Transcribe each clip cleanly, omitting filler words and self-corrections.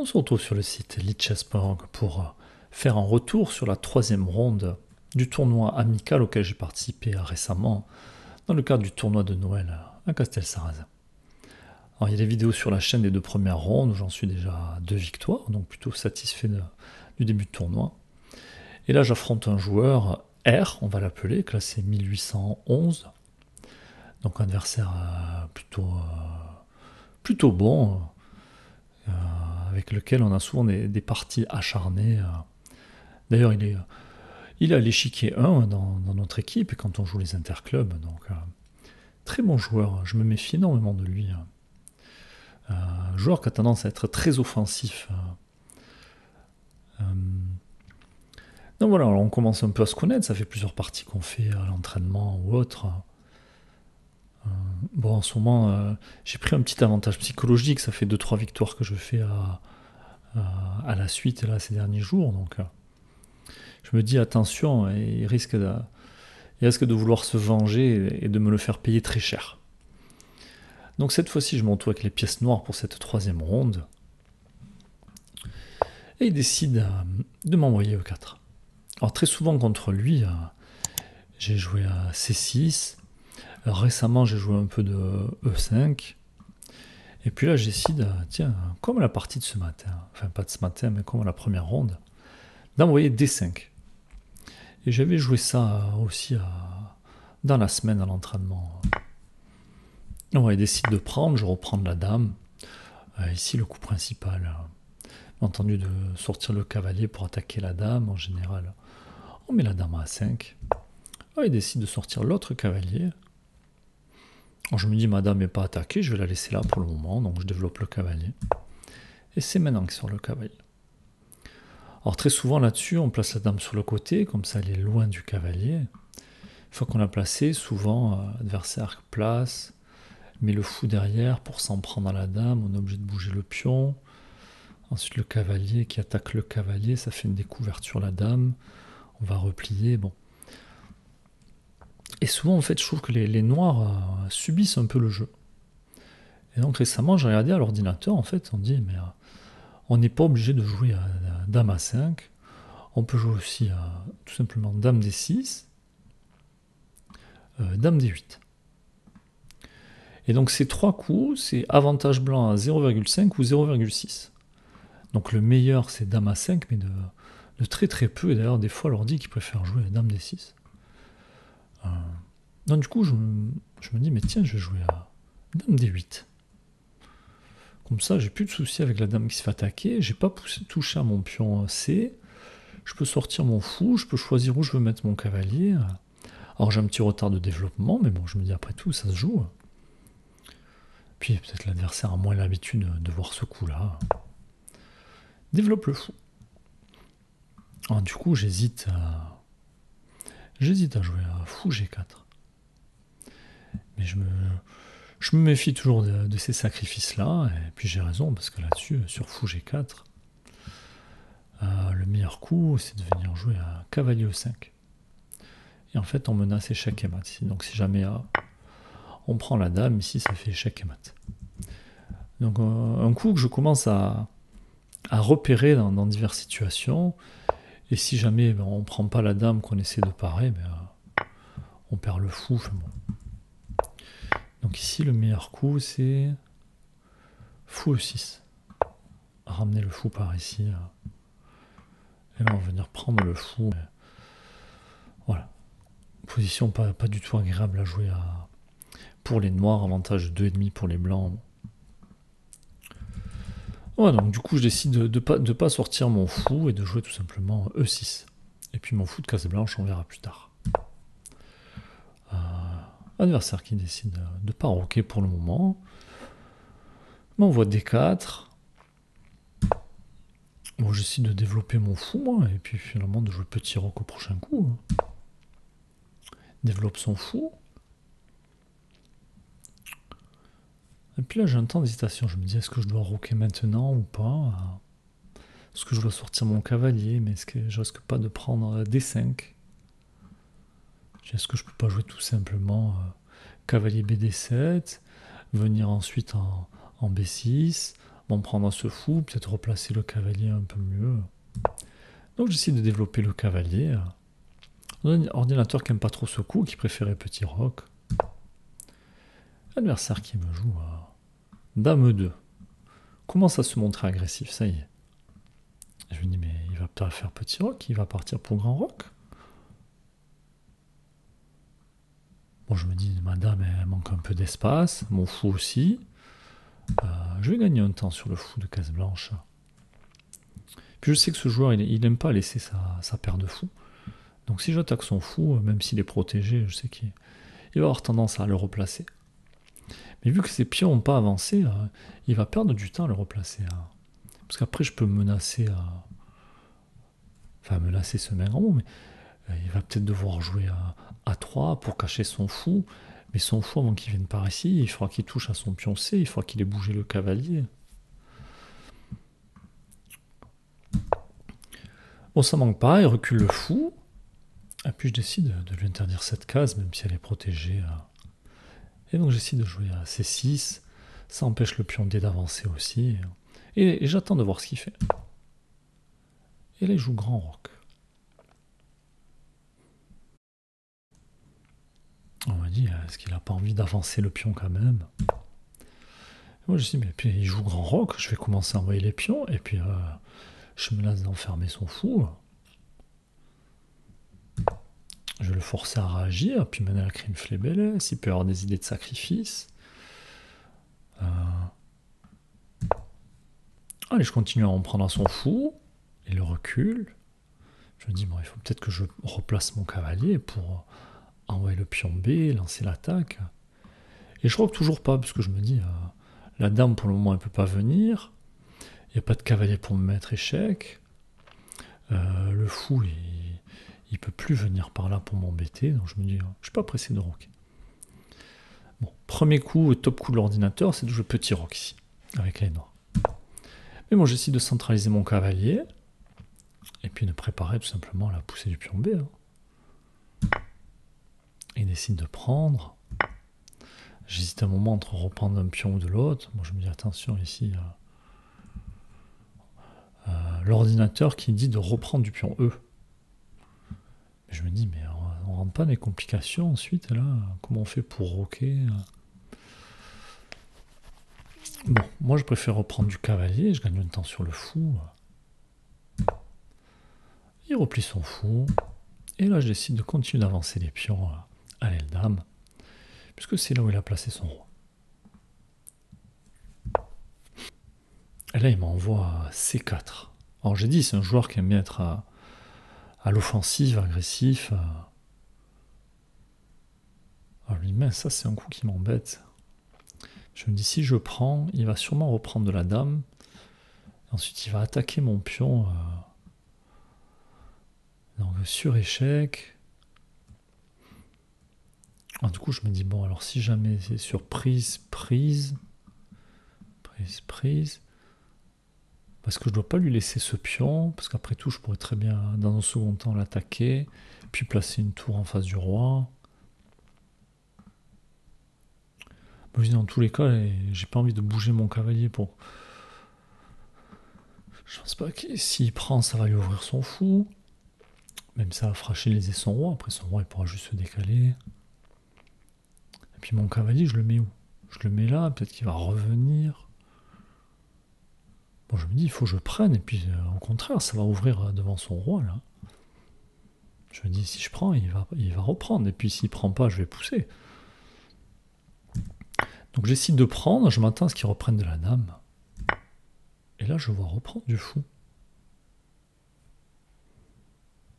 On se retrouve sur le site Lichess.org pour faire un retour sur la troisième ronde du tournoi amical auquel j'ai participé récemment dans le cadre du tournoi de Noël à Castelsarrasin. Alors, il y a des vidéos sur la chaîne des deux premières rondes où j'en suis déjà à 2 victoires, donc plutôt satisfait du début de tournoi. Et là j'affronte un joueur R, on va l'appeler, classé 1811, donc un adversaire plutôt bon, avec lequel on a souvent des parties acharnées. D'ailleurs, il est à l'échiquier 1 dans notre équipe, et quand on joue les interclubs, donc très bon joueur, je me méfie énormément de lui. Joueur qui a tendance à être très offensif. Donc voilà, alors on commence un peu à se connaître, ça fait plusieurs parties qu'on fait à l'entraînement ou autre. Bon, en ce moment, j'ai pris un petit avantage psychologique, ça fait 2-3 victoires que je fais à la suite là, ces derniers jours, donc je me dis attention, il risque de vouloir se venger et de me le faire payer très cher. Donc cette fois-ci, je me retrouve avec les pièces noires pour cette troisième ronde. Et il décide de m'envoyer E4. Alors très souvent contre lui, j'ai joué à C6. Récemment, j'ai joué un peu de E5. Et puis là, je décide, tiens, comme la partie de ce matin, enfin pas de ce matin, mais comme la première ronde, d'envoyer D5. Et j'avais joué ça aussi dans la semaine à l'entraînement. On décide de prendre, je reprends de la dame. Ici, le coup principal, entendu de sortir le cavalier pour attaquer la dame. En général, on met la dame à 5. Il décide de sortir l'autre cavalier. Alors, je me dis, ma dame n'est pas attaquée, je vais la laisser là pour le moment. Donc je développe le cavalier. Et c'est maintenant qu'il sort le cavalier. Alors très souvent là-dessus, on place la dame sur le côté, comme ça elle est loin du cavalier. Une fois qu'on l'a placé, souvent l'adversaire place, met le fou derrière pour s'en prendre à la dame, on est obligé de bouger le pion. Ensuite le cavalier qui attaque le cavalier, ça fait une découverte sur la dame. On va replier, bon. Et souvent en fait je trouve que les noirs subissent un peu le jeu. Et donc récemment j'ai regardé à l'ordinateur, en fait on dit mais on n'est pas obligé de jouer à dame à 5. On peut jouer aussi à tout simplement dame D6, dame D8. Et donc ces trois coups, c'est avantage blanc à 0,5 ou 0,6. Donc le meilleur c'est dame à 5, mais de très très peu. Et d'ailleurs des fois on leur dit qu'ils préfèrent jouer à dame D6. Donc du coup je me dis mais tiens je vais jouer à dame D8. Comme ça j'ai plus de soucis avec la dame qui se fait attaquer. J'ai pas touché à mon pion C. Je peux sortir mon fou, je peux choisir où je veux mettre mon cavalier. Alors j'ai un petit retard de développement, mais bon je me dis après tout ça se joue. Puis peut-être l'adversaire a moins l'habitude de voir ce coup-là. Développe le fou. Alors, du coup, j'hésite à jouer à fou G4. Mais je me méfie toujours de ces sacrifices-là. Et puis j'ai raison, parce que là-dessus, sur fou G4, le meilleur coup, c'est de venir jouer à cavalier E5. Et en fait, on menace échec et mat ici. Donc si jamais on prend la dame, ici, ça fait échec et mat. Donc un coup que je commence à repérer dans diverses situations. Et si jamais on ne prend pas la dame qu'on essaie de parer, on perd le fou. Enfin bon. Donc ici, le meilleur coup, c'est fou E6. Ramener le fou par ici. Et là, on va venir prendre le fou. Voilà. Position pas du tout agréable à jouer pour les noirs. Avantage 2,5 pour les blancs. Voilà, donc du coup, je décide de pas sortir mon fou et de jouer tout simplement E6. Et puis mon fou de case blanche, on verra plus tard. Adversaire qui décide de ne pas roquer pour le moment. M'envoie D4. Bon, j'essaie de développer mon fou, moi, et puis finalement de jouer petit roc au prochain coup. Développe son fou. Et puis là, j'ai un temps d'hésitation. Je me dis, est-ce que je dois roquer maintenant ou pas? Est-ce que je dois sortir mon cavalier? Mais est-ce que je risque pas de prendre D5? Est-ce que je peux pas jouer tout simplement cavalier BD7, venir ensuite en B6, m'en prendre à ce fou, peut-être replacer le cavalier un peu mieux. Donc j'essaie de développer le cavalier. Un ordinateur qui n'aime pas trop ce coup, qui préférait petit roc. Adversaire qui me joue Dame 2. Commence à se montrer agressif, ça y est. Je me dis, mais il va peut-être faire petit roc, il va partir pour grand roc. Bon, je me dis, ma dame, elle manque un peu d'espace, mon fou aussi. Je vais gagner un temps sur le fou de case blanche. Puis je sais que ce joueur, il n'aime pas laisser sa paire de fous. Donc si j'attaque son fou, même s'il est protégé, je sais qu'il va avoir tendance à le replacer. Mais vu que ses pions n'ont pas avancé, il va perdre du temps à le replacer. Parce qu'après, je peux menacer Enfin, menacer ce main en haut, mais il va peut-être devoir jouer à 3 pour cacher son fou. Mais son fou, avant qu'il vienne par ici, il faudra qu'il touche à son pion C, il faudra qu'il ait bougé le cavalier. Bon, ça manque pas, il recule le fou. Et puis je décide de lui interdire cette case, même si elle est protégée. Et donc j'essaie de jouer à C6. Ça empêche le pion D d'avancer aussi. Et j'attends de voir ce qu'il fait. Et là, il joue grand roc. On m'a dit, est-ce qu'il n'a pas envie d'avancer le pion quand même? Moi, je dis, mais puis il joue grand roc, je vais commencer à envoyer les pions, et puis je me lasse d'enfermer son fou. Je vais le forcer à réagir, puis mener la crime flébélès, il peut avoir des idées de sacrifice. Allez, je continue à en prendre à son fou, il le recule. Je me dis, bon, il faut peut-être que je replace mon cavalier pour envoyer le pion B, lancer l'attaque. Et je roque toujours pas, parce que je me dis, la dame pour le moment elle peut pas venir, il n'y a pas de cavalier pour me mettre échec. Le fou, il peut plus venir par là pour m'embêter, donc je me dis, je suis pas pressé de roquer. Bon, premier coup, top coup de l'ordinateur, c'est de jouer petit roc ici, avec les noirs. Mais moi, j'essaie de centraliser mon cavalier, et puis de préparer tout simplement la poussée du pion B. Il décide de prendre. J'hésite un moment entre reprendre un pion ou de l'autre. Moi, je me dis, attention, ici, l'ordinateur qui dit de reprendre du pion E. Mais je me dis, mais on rentre pas dans les complications ensuite, là. Comment on fait pour roquer? Bon, moi, je préfère reprendre du cavalier. Je gagne un temps sur le fou. Il replie son fou. Et là, je décide de continuer d'avancer les pions à l'aile dame. Puisque c'est là où il a placé son roi. Et là, il m'envoie C4. Alors, j'ai dit, c'est un joueur qui aime bien être à l'offensive, agressif. Alors, lui, mais ça, c'est un coup qui m'embête. Je me dis, si je prends, il va sûrement reprendre de la dame. Ensuite, il va attaquer mon pion. Donc, sur échec. Du coup, je me dis, bon, alors si jamais c'est sur prise, prise. Parce que je ne dois pas lui laisser ce pion, parce qu'après tout, je pourrais très bien, dans un second temps, l'attaquer, puis placer une tour en face du roi. Moi, je dis, dans tous les cas, j'ai pas envie de bouger mon cavalier pour... Je pense pas que s'il prend, ça va lui ouvrir son fou. Même ça va fragiliser son roi. Après, son roi, il pourra juste se décaler. Et puis mon cavalier, je le mets où? Je le mets là, peut-être qu'il va revenir. Bon, je me dis, il faut que je prenne, et puis au contraire, ça va ouvrir devant son roi, là. Je me dis, si je prends, il va reprendre, et puis s'il prend pas, je vais pousser. Donc j'essaie de prendre, je m'attends à ce qu'il reprenne de la dame. Et là, je vois reprendre du fou.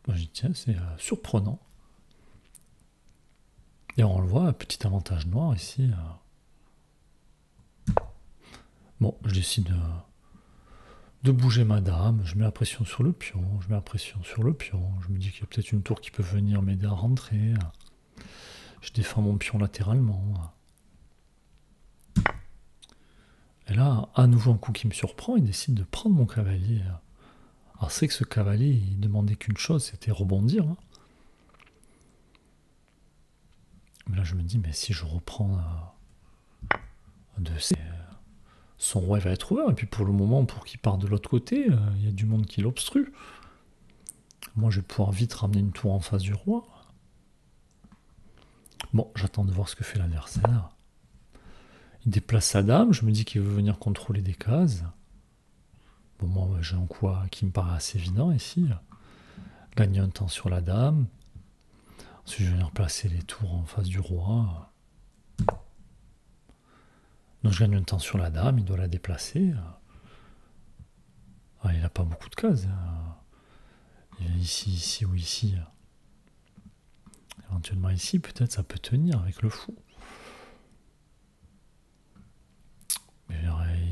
Moi, je dis, tiens, c'est surprenant. Et on le voit, petit avantage noir ici. Bon, je décide de bouger ma dame, je mets la pression sur le pion, je mets la pression sur le pion, je me dis qu'il y a peut-être une tour qui peut venir m'aider à rentrer. Je défends mon pion latéralement. Et là, à nouveau un coup qui me surprend, il décide de prendre mon cavalier. Alors c'est que ce cavalier, il demandait qu'une chose, c'était rebondir. Mais là je me dis, mais si je reprends de C, son roi il va être ouvert. Et puis pour le moment, pour qu'il parte de l'autre côté, il y a du monde qui l'obstrue. Moi, je vais pouvoir vite ramener une tour en face du roi. Bon, j'attends de voir ce que fait l'adversaire. Il déplace sa dame, je me dis qu'il veut venir contrôler des cases. Bon, moi, j'ai un coup qui me paraît assez évident ici. Gagner un temps sur la dame. Ensuite, je vais venir placer les tours en face du roi. Donc, je gagne un temps sur la dame, il doit la déplacer. Ah, il n'a pas beaucoup de cases. Ici, ici ou ici. Éventuellement ici, peut-être ça peut tenir avec le fou. Mais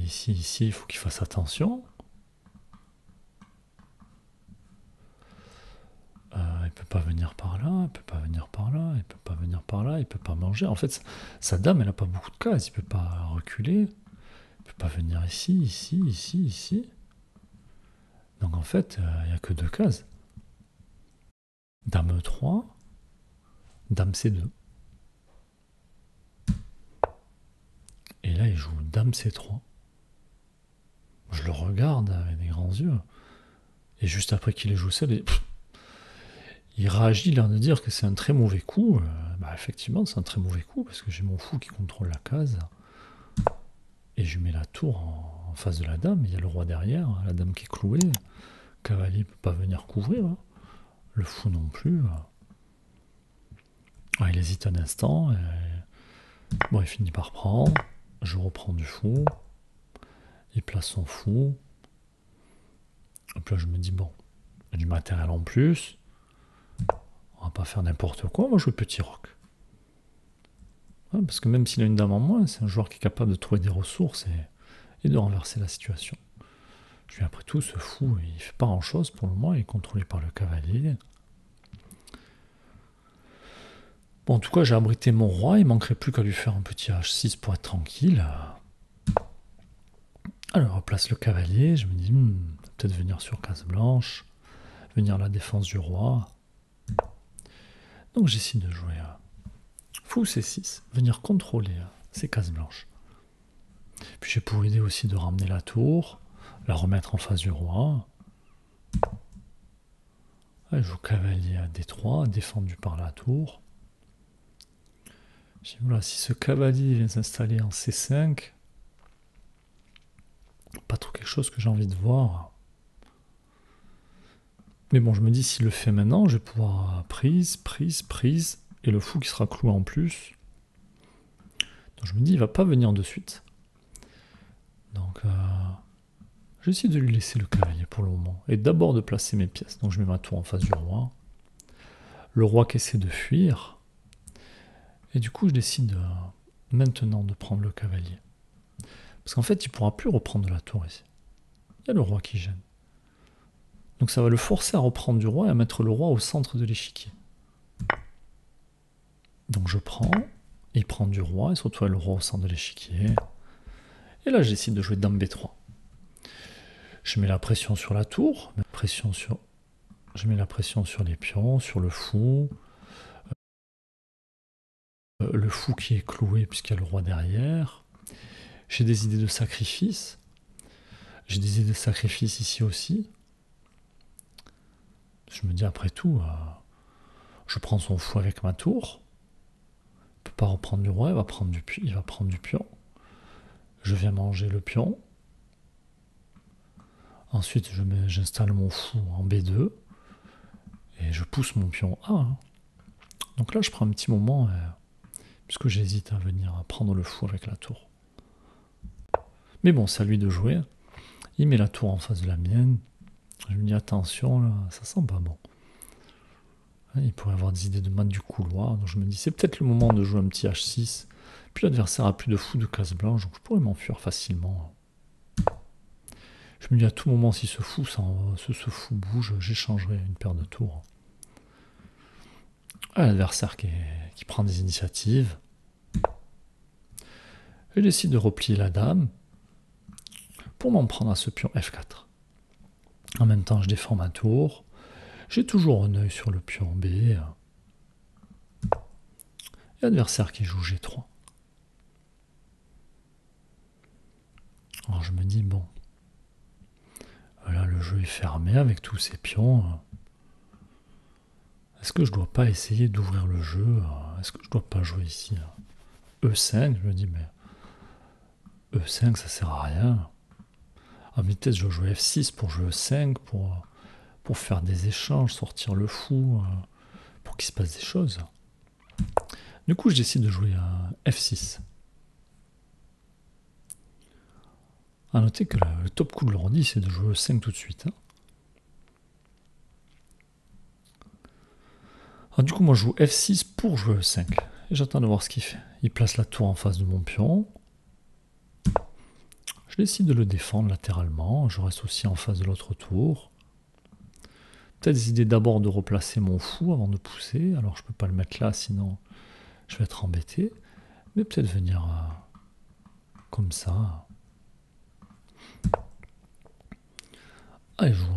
ici, ici, il faut qu'il fasse attention. Il peut pas venir par là, il peut pas venir par là, il peut pas venir par là, il peut pas manger. En fait, sa dame, elle a pas beaucoup de cases, il peut pas reculer, il peut pas venir ici, ici, ici, ici. Donc en fait, il n'y a que 2 cases. Dame E3, Dame C2. Et là, il joue Dame C3. Je le regarde avec des grands yeux. Et juste après qu'il ait joué ça, il réagit, l'air de dire que c'est un très mauvais coup. Bah effectivement, c'est un très mauvais coup, parce que j'ai mon fou qui contrôle la case. Et je mets la tour en face de la dame, il y a le roi derrière, la dame qui est clouée. Le cavalier ne peut pas venir couvrir. Le fou non plus. Il hésite un instant. Bon, il finit par prendre. Je reprends du fou. Il place son fou. Hop là, je me dis, bon, il y a du matériel en plus. On va pas faire n'importe quoi. On va jouer petit roc. Parce que même s'il a une dame en moins, c'est un joueur qui est capable de trouver des ressources et de renverser la situation. Puis après tout, ce fou, il fait pas grand chose pour le moment. Il est contrôlé par le cavalier. Bon, en tout cas, j'ai abrité mon roi. Il manquerait plus qu'à lui faire un petit H6 pour être tranquille. Alors, on place le cavalier. Je me dis, peut-être venir sur case blanche. Venir à la défense du roi. Donc, j'essaie de jouer fou C6. Venir contrôler ces cases blanches. Puis, j'ai pour idée aussi de ramener la tour. La remettre en face du roi. Je joue cavalier à D3, défendu par la tour. Voilà, si ce cavalier vient s'installer en C5, pas trop quelque chose que j'ai envie de voir. Mais bon, je me dis, s'il le fait maintenant, je vais pouvoir prise, prise, prise, et le fou qui sera cloué en plus. Donc je me dis, il va pas venir de suite. Donc j'essaie de lui laisser le cavalier pour le moment. Et d'abord de placer mes pièces. Donc je mets ma tour en face du roi. Le roi qui essaie de fuir. Et du coup, je décide maintenant de prendre le cavalier. Parce qu'en fait, il ne pourra plus reprendre la tour ici. Il y a le roi qui gêne. Donc ça va le forcer à reprendre du roi et à mettre le roi au centre de l'échiquier. Donc je prends, il prend du roi, et se retrouve le roi au centre de l'échiquier. Et là, je décide de jouer dame B3. Je mets la pression sur la tour, je mets la pression sur les pions, sur le fou. Le fou qui est cloué puisqu'il y a le roi derrière. J'ai des idées de sacrifice. J'ai des idées de sacrifice ici aussi. Je me dis après tout, je prends son fou avec ma tour. Il ne peut pas reprendre du roi, il va prendre du pion. Je viens manger le pion. Ensuite, j'installe mon fou en B2. Et je pousse mon pion A. Donc là, je prends un petit moment, puisque j'hésite à venir prendre le fou avec la tour. Mais bon, c'est à lui de jouer. Il met la tour en face de la mienne. Je me dis, attention, là, ça sent pas bon. Il pourrait avoir des idées de mat du couloir. Donc je me dis, c'est peut-être le moment de jouer un petit H6. Puis l'adversaire a plus de fou de case blanche, donc je pourrais m'enfuir facilement. Je me dis, à tout moment, si ce fou bouge, j'échangerai une paire de tours. L'adversaire qui prend des initiatives. Je décide de replier la dame pour m'en prendre à ce pion F4. En même temps, je défends ma tour. J'ai toujours un œil sur le pion B. Et l'adversaire qui joue G3. Alors je me dis, bon, là le jeu est fermé avec tous ces pions. Est-ce que je dois pas essayer d'ouvrir le jeu? Est-ce que je dois pas jouer ici E5? Je me dis, mais E5 ça sert à rien. Ah mais peut-être je dois jouer F6 pour jouer E5, pour faire des échanges, sortir le fou, pour qu'il se passe des choses. Du coup je décide de jouer à F6. A noter que le top coup de l'ordi c'est de jouer E5 tout de suite. Alors, du coup moi je joue F6 pour jouer E5. Et j'attends de voir ce qu'il fait. Il place la tour en face de mon pion. Je décide de le défendre latéralement. Je reste aussi en face de l'autre tour. Peut-être décider d'abord de replacer mon fou avant de pousser. Alors je peux pas le mettre là, sinon je vais être embêté. Mais peut-être venir comme ça. Allez, je joue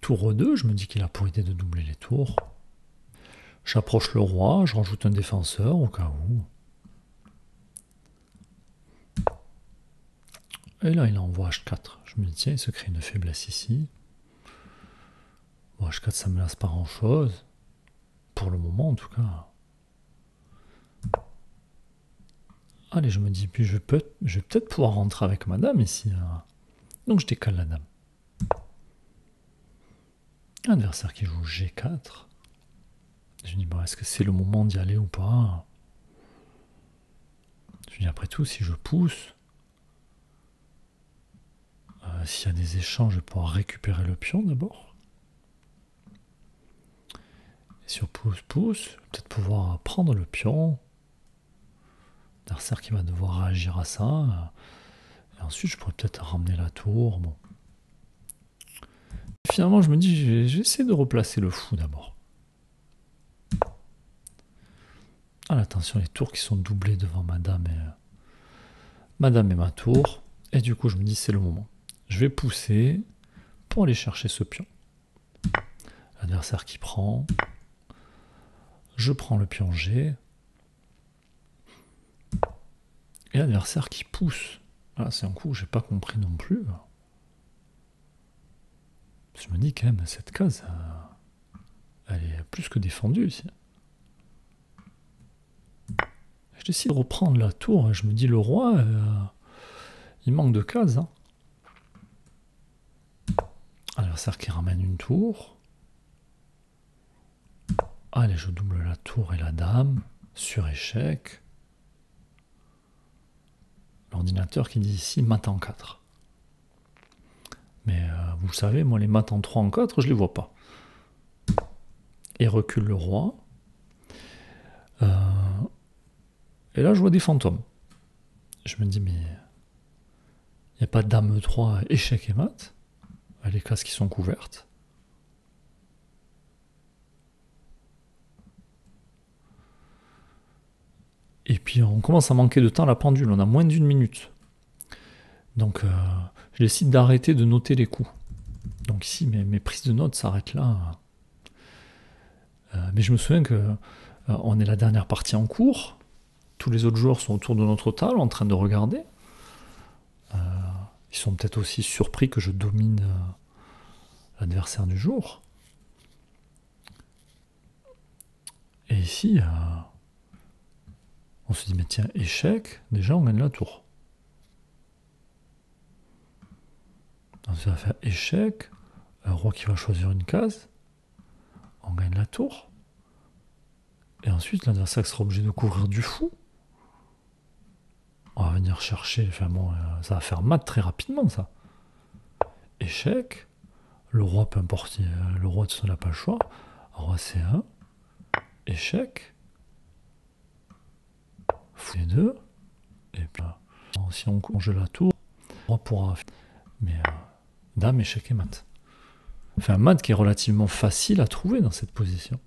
tour E2. Je me dis qu'il a pour idée de doubler les tours. J'approche le roi. Je rajoute un défenseur au cas où. Et là, il envoie H4. Je me dis, tiens, il se crée une faiblesse ici. Bon, H4, ça me laisse pas grand-chose. Pour le moment, en tout cas. Allez, je me dis, puis je vais peut-être pouvoir rentrer avec ma dame ici. Donc, je décale la dame. Adversaire qui joue G4. Je me dis, bon, est-ce que c'est le moment d'y aller ou pas? Je me dis, après tout, si je pousse, s'il y a des échanges, je vais pouvoir récupérer le pion d'abord. Et si on pousse, je vais peut-être pouvoir prendre le pion. L'adversaire qui va devoir réagir à ça. Et ensuite, je pourrais peut-être ramener la tour. Bon. Finalement, je me dis, j'essaie de replacer le fou d'abord. Ah, attention, les tours qui sont doublées devant madame et ma tour. Et du coup, je me dis, c'est le moment. Je vais pousser pour aller chercher ce pion. L'adversaire qui prend. Je prends le pion G. Et l'adversaire qui pousse. Là, c'est un coup que j'ai pas compris non plus. Je me dis quand même, cette case, elle est plus que défendue ici. Je décide de reprendre la tour. Et je me dis, le roi, il manque de cases. Hein. Adversaire qui ramène une tour. Allez, je double la tour et la dame. Sur échec. L'ordinateur qui dit ici mat en 4. Mais vous savez, moi les mat en 3 en 4, je les vois pas. Et recule le roi. Et là, je vois des fantômes. Je me dis, mais il n'y a pas de dame E3, échec et mat. Les cases qui sont couvertes. Et puis on commence à manquer de temps à la pendule, on a moins d'une minute. Donc je décide d'arrêter de noter les coups. Donc ici mes prises de notes s'arrêtent là. Mais je me souviens que on est la dernière partie en cours. Tous les autres joueurs sont autour de notre table en train de regarder. Ils sont peut-être aussi surpris que je domine l'adversaire du jour. Et ici, on se dit, mais tiens, échec, déjà on gagne la tour. Ensuite, on va faire échec, un roi qui va choisir une case, on gagne la tour. Et ensuite, l'adversaire sera obligé de couvrir du fou. On va venir chercher, enfin bon, ça va faire mat très rapidement ça. Échec, le roi, peu importe, le roi de son n'a pas le choix. Roi C1, échec, fou D2, et puis si on congèle la tour, le roi pourra. Mais dame, échec et mat. Enfin, un mat qui est relativement facile à trouver dans cette position.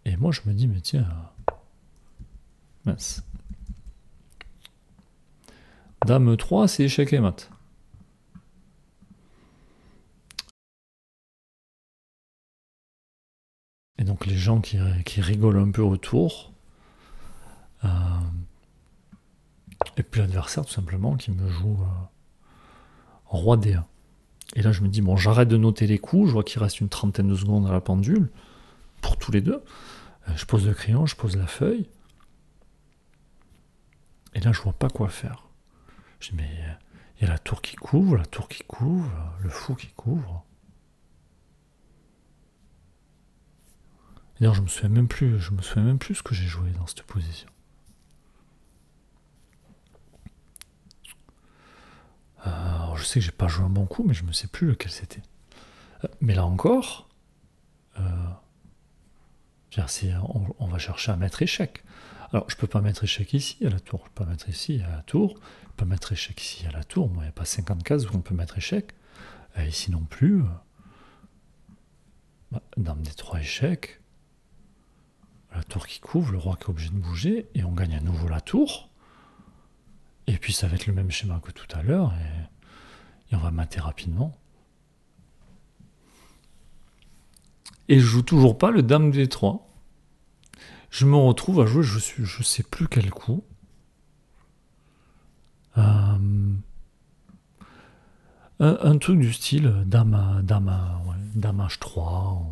Et moi, je me dis, mais tiens, mince. Dame 3, c'est échec et mat. Et donc les gens qui rigolent un peu autour, Et puis l'adversaire, tout simplement, qui me joue roi D1. Et là, je me dis, bon, j'arrête de noter les coups, je vois qu'il reste une trentaine de secondes à la pendule, pour tous les deux. Je pose le crayon, je pose la feuille. Et là, je vois pas quoi faire. Je dis, mais il y a la tour qui couvre, le fou qui couvre. D'ailleurs, je me souviens même plus ce que j'ai joué dans cette position. Alors, je sais que j'ai pas joué un bon coup, mais je ne sais plus lequel c'était. Mais là encore, on va chercher à mettre échec. Alors, je peux pas mettre échec ici à la tour, je peux pas mettre ici à la tour, je peux pas mettre échec ici à la tour. Moi, il n'y a pas 50 cases où on peut mettre échec. Ici non plus. Dame des 3 échecs. La tour qui couvre, le roi qui est obligé de bouger, et on gagne à nouveau la tour. Et puis ça va être le même schéma que tout à l'heure, et on va mater rapidement. Et je joue toujours pas le dame D3. Je me retrouve à jouer, je sais plus quel coup. Un truc du style dame H3,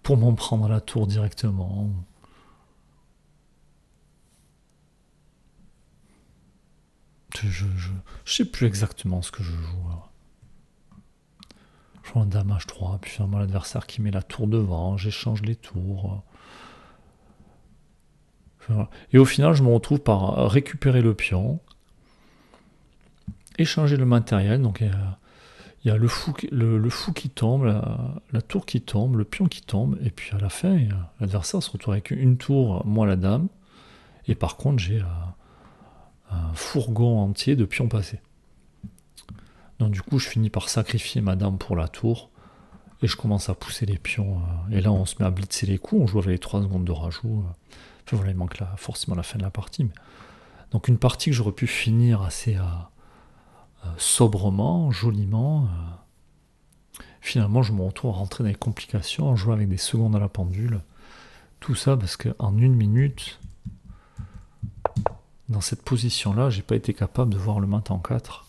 pour m'en prendre la tour directement. Je sais plus exactement ce que je joue. Je joue un dame H3, puis finalement l'adversaire qui met la tour devant, j'échange les tours. Et au final, je me retrouve par récupérer le pion, échanger le matériel. Donc il y a le fou qui tombe, la tour qui tombe, le pion qui tombe, et puis à la fin, l'adversaire se retrouve avec une tour, moi la dame, et par contre j'ai un fourgon entier de pions passés. Donc du coup, je finis par sacrifier ma dame pour la tour, et je commence à pousser les pions. Et là, on se met à blitzer les coups, on joue avec les 3 secondes de rajout. Enfin voilà, il manque forcément la fin de la partie. Donc une partie que j'aurais pu finir assez sobrement, joliment. Finalement, je me retrouve à rentrer dans les complications, en jouant avec des secondes à la pendule. Tout ça parce qu'en 1 minute, dans cette position-là, j'ai pas été capable de voir le mat en 4.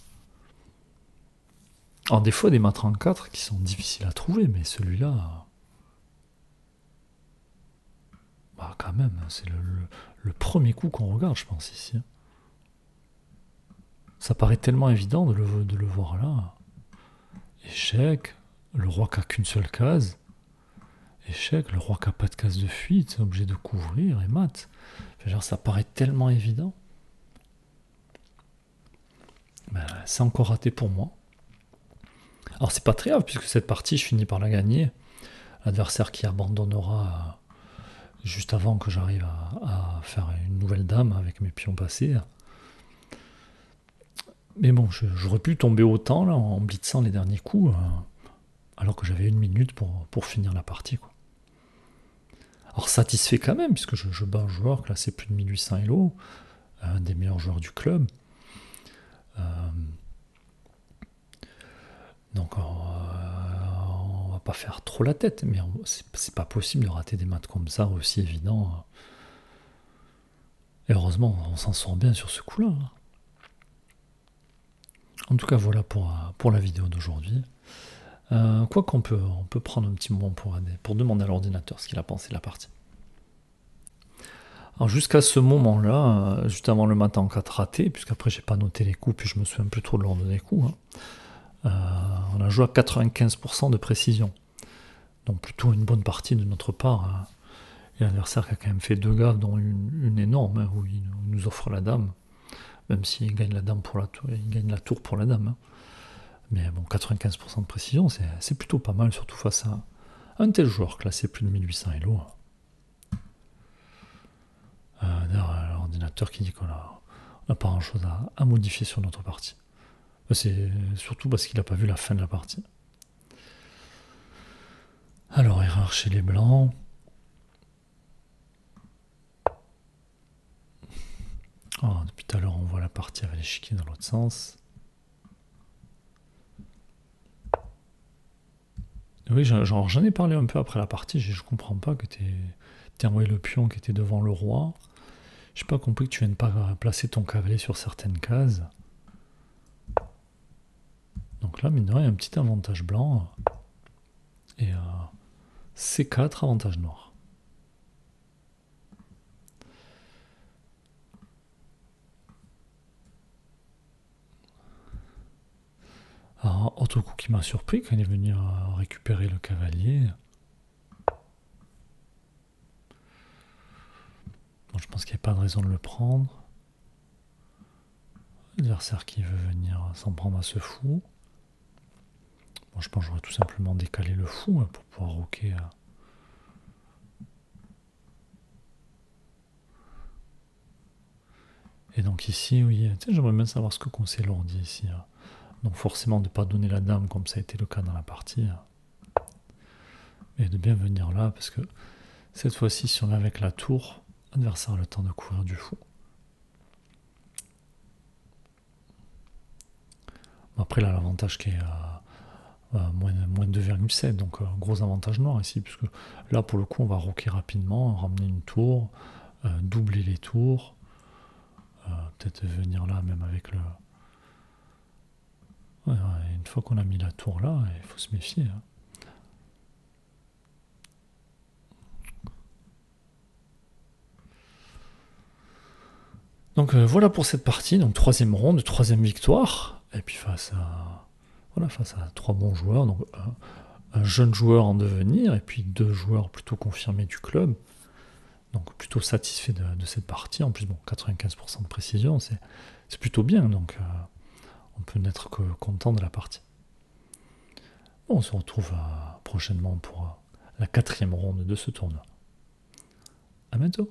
Alors des fois, des mats en 4 qui sont difficiles à trouver, mais celui-là, bah quand même, c'est le premier coup qu'on regarde, je pense, ici. Ça paraît tellement évident de le voir là. Échec, le roi qui a qu'une seule case. Échec, le roi qui a pas de case de fuite, c'est obligé de couvrir et mat. Genre, ça paraît tellement évident. Ben, c'est encore raté pour moi. Alors c'est pas très grave, puisque cette partie, je finis par la gagner. L'adversaire qui abandonnera juste avant que j'arrive à faire une nouvelle dame avec mes pions passés. Mais bon, j'aurais pu tomber autant là, en blitzant les derniers coups, alors que j'avais 1 minute pour finir la partie, quoi. Alors satisfait quand même, puisque je bats un joueur classé plus de 1800 Elo, un des meilleurs joueurs du club. Donc on va pas faire trop la tête, mais c'est pas possible de rater des maths comme ça, aussi évident. Et heureusement, on s'en sort bien sur ce coup-là. En tout cas, voilà pour la vidéo d'aujourd'hui. Quoi qu'on peut prendre un petit moment pour demander à l'ordinateur ce qu'il a pensé de la partie. Alors jusqu'à ce moment-là, juste avant le matin en 4 raté, puisqu'après j'ai pas noté les coups, puis je me souviens plus trop de l'ordre des coups, on a joué à 95% de précision. Donc plutôt une bonne partie de notre part. Et l'adversaire qui a quand même fait 2 gaffes, dont une énorme, où il nous offre la dame. Même s'il gagne la dame pour la tour, il gagne la tour pour la dame. Mais bon, 95% de précision, c'est plutôt pas mal, surtout face à un tel joueur classé plus de 1800 Elo. L'ordinateur qui dit qu'on n'a pas grand chose à modifier sur notre partie. C'est surtout parce qu'il n'a pas vu la fin de la partie. Alors, erreur chez les blancs. Oh, depuis tout à l'heure, on voit la partie avec l'échiquier dans l'autre sens. Oui, j'en ai parlé un peu après la partie. Je comprends pas que tu envoyé le pion qui était devant le roi. J'ai pas compris que tu viennes pas placer ton cavalier sur certaines cases. Donc là, mine de rien, il y a un petit avantage blanc. Et C4, avantage noir. Alors, autre coup qui m'a surpris quand il est venu récupérer le cavalier. Bon, je pense qu'il n'y a pas de raison de le prendre. L'adversaire qui veut venir s'en prendre à ce fou. Bon, je pense que j'aurais tout simplement décalé le fou pour pouvoir roquer. Et donc ici, oui, j'aimerais bien savoir ce que conseille l'ordi ici. Donc forcément de ne pas donner la dame comme ça a été le cas dans la partie. Et de bien venir là, parce que cette fois-ci, si on est avec la tour, l'adversaire a le temps de courir du fou. Bon, après là, l'avantage qui est moins 2,7, donc gros avantage noir ici, puisque là pour le coup on va roquer rapidement, ramener une tour, doubler les tours, peut-être venir là même avec le... Ouais, une fois qu'on a mis la tour là, il faut se méfier. Donc voilà pour cette partie, donc troisième ronde, troisième victoire, et puis face à 3 bons joueurs, donc un jeune joueur en devenir, et puis 2 joueurs plutôt confirmés du club. Donc plutôt satisfait de cette partie. En plus, bon, 95% de précision, c'est plutôt bien. Donc on peut n'être que content de la partie. Bon, on se retrouve prochainement pour la 4e ronde de ce tournoi. À bientôt.